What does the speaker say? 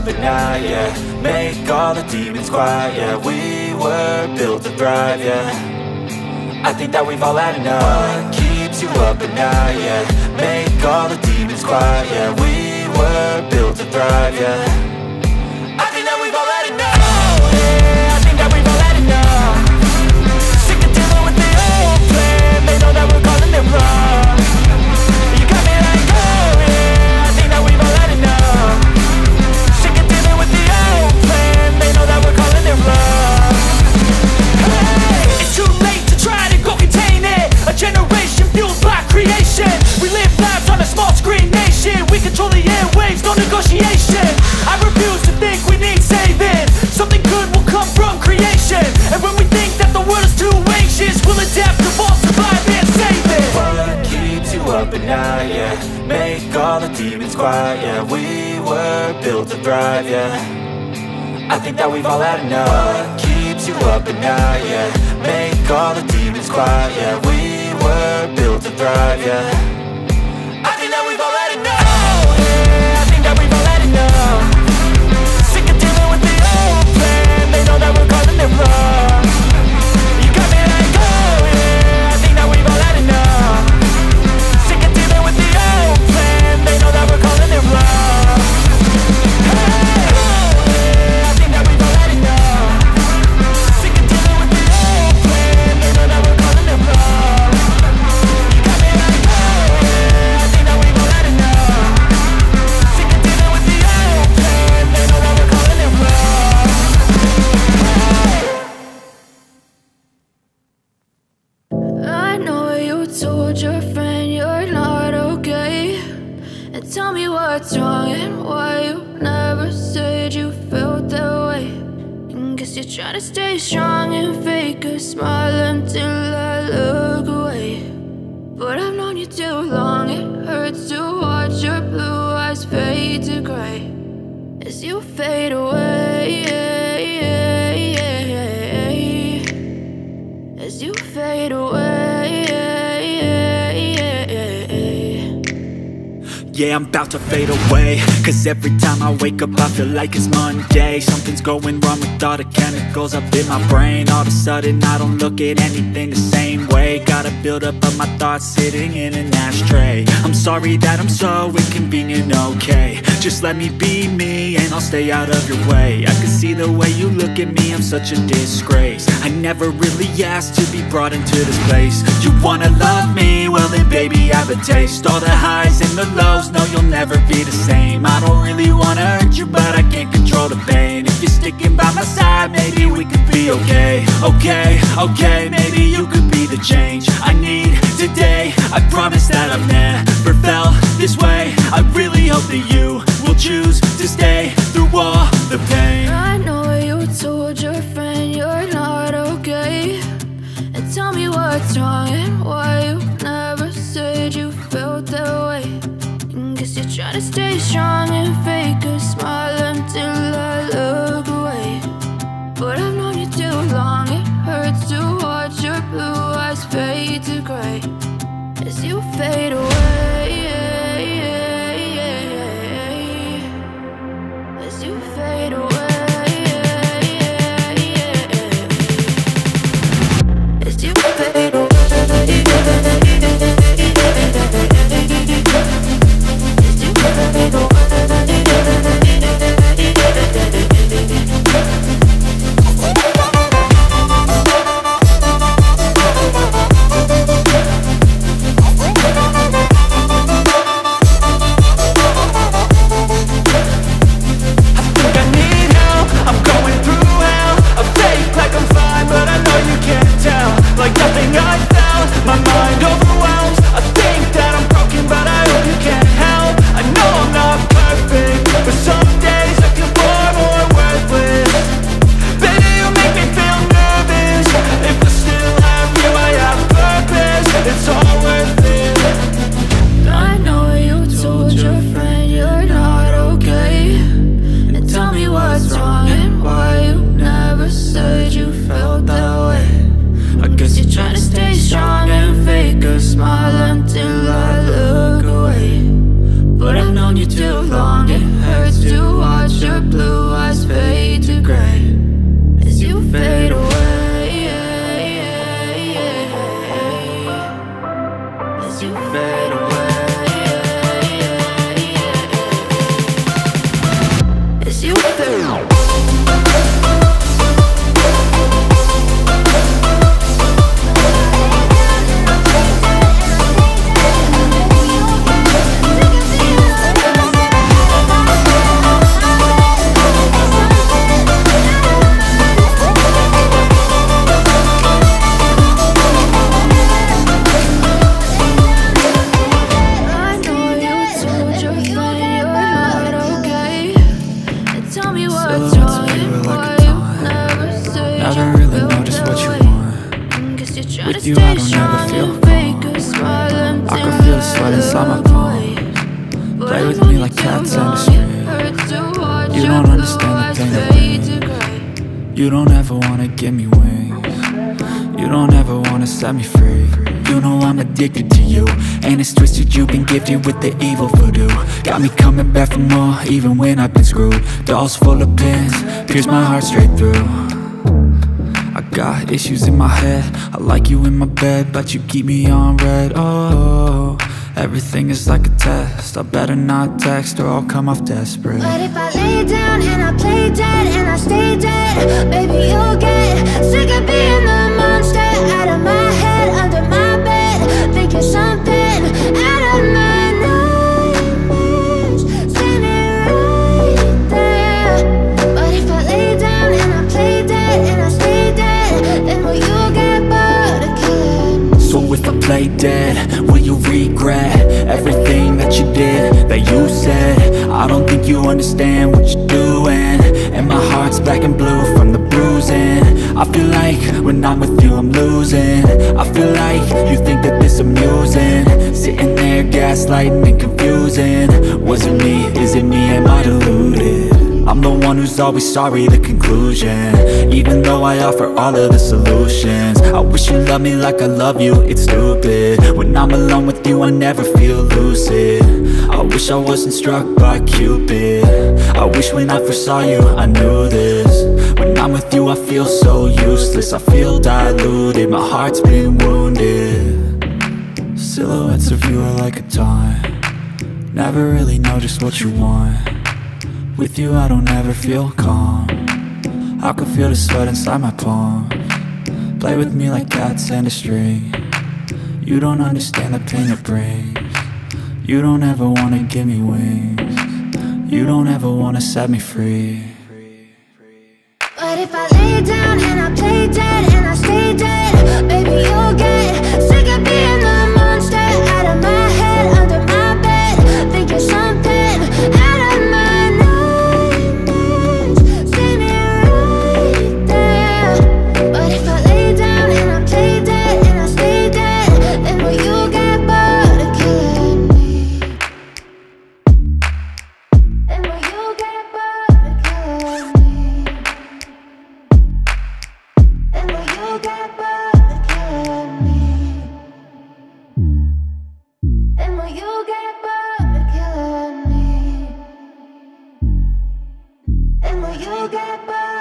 But now, yeah, make all the demons quiet, yeah. We were built to thrive, yeah. I think that we've all had enough. What keeps you up at night, yeah. Make all the demons quiet, yeah. We were built to thrive, yeah. I think that we've all had enough, yeah. I think that we've all had enough. Sick of dealing with the old plan. They know that we're calling it wrong. You got me like, oh yeah. I think that we've all had enough. It's too late to try to go contain it. A generation fueled by creation. We live lives on a small screen nation. We control the airwaves, no negotiation. I refuse to think we need saving. Something good will come from creation. And when we think that the world is too anxious, we'll adapt, evolve, survive and save it. What keeps you up at night, yeah. Make all the demons quiet, yeah. We were built to thrive, yeah. I think that we've all had enough. What keeps you up at night, yeah. Make all the demons quiet, yeah. We were built to thrive, yeah. I think that we've all had enough, yeah. I think that we've all had enough. Sick of dealing with the old plan. They know that we're calling it wrong. You got me like, oh yeah. I think that we've all had enough. Sick of dealing with the old plan. They know that we're calling it wrong. What's wrong and why you never said you felt that way? And guess you're trying to stay strong and fake a smile until I look away. But I've known you too long, it hurts to watch your blue eyes fade to grey as you fade away, as you fade away. Yeah, I'm about to fade away, cause every time I wake up I feel like it's Monday. Something's going wrong with all the chemicals up in my brain. All of a sudden I don't look at anything the same way. Gotta build up of my thoughts sitting in an ashtray. I'm sorry that I'm so inconvenient, okay. Just let me be me and I'll stay out of your way. I can see the way you look at me, I'm such a disgrace. I never really asked to be brought into this place. You wanna love me? Well then baby I have a taste. All the highs and the lows, no you'll never be the same. I don't really wanna hurt you but I can't control the pain. If you're sticking by my side maybe we could be okay. Okay, maybe you could be the change I need today. I promise that I've never felt this way. I really hope that you will choose to stay through all the pain. I know you told your friend you're not okay, and tell me what's wrong and why you never said you felt that way. And guess you're trying to stay strong and fake a smile until I look away. But I've known you too long, it hurts to watch your blue eyes fade to grey as you fade away, as you fade away, as you fade away. As you fade away. known you too long. It hurts to watch your blue eyes fade to gray as you fade away, as you fade away, as you fade away. With you I don't ever feel calm. I can feel the sweat inside my palms. Play with me like cats and a string. You don't understand the pain it brings. You don't ever wanna give me wings. You don't ever wanna set me free. You know I'm addicted to you, and it's twisted, you've been gifted with the evil voodoo. Got me coming back for more, even when I've been screwed. Dolls full of pins, pierce my heart straight through. I got issues in my head, I like you in my bed, but you keep me on red. Oh, everything is like a test, I better not text or I'll come off desperate. But if I lay down and I play dead and I stay dead, baby you'll get sick of being the monster out of my head, under my bed, thinking something out of my nightmares, standing right there. But if I lay down and I play dead and I stay dead, then will you get bored of killing me? So if I play dead, will you regret everything that you did, that you said? I don't think you understand what you're doing, and my heart's black and blue from the bruising. I feel like when I'm with you I'm losing. I feel like you think that this amusing, sitting there gaslighting and confusing. Was it me? Is it me? Am I deluded? I'm the one who's always sorry, the conclusion, even though I offer all of the solutions. I wish you loved me like I love you, it's stupid. When I'm alone with you I never feel lucid. I wish I wasn't struck by Cupid. I wish when I first saw you I knew this. When I'm with you I feel so useless, I feel diluted, my heart's been wounded. Silhouettes of you are like a taunt, never really know just what you want. With you I don't ever feel calm, I can feel the sweat inside my palms. Play with me like cats and a string. You don't understand the pain it brings. You don't ever wanna give me wings. You don't ever wanna set me free. But if I lay down and I play dead and I stay dead, baby you'll get sick of being the monster out of my head, under my bed, thinking something out of my nightmares, standing right there. But if I lay down and I play dead and I stay dead, then will you get bored of killing me? Then will you get bored of killing me? And will you get bored of killing me? And will you get bored of killing me? And will you get bored?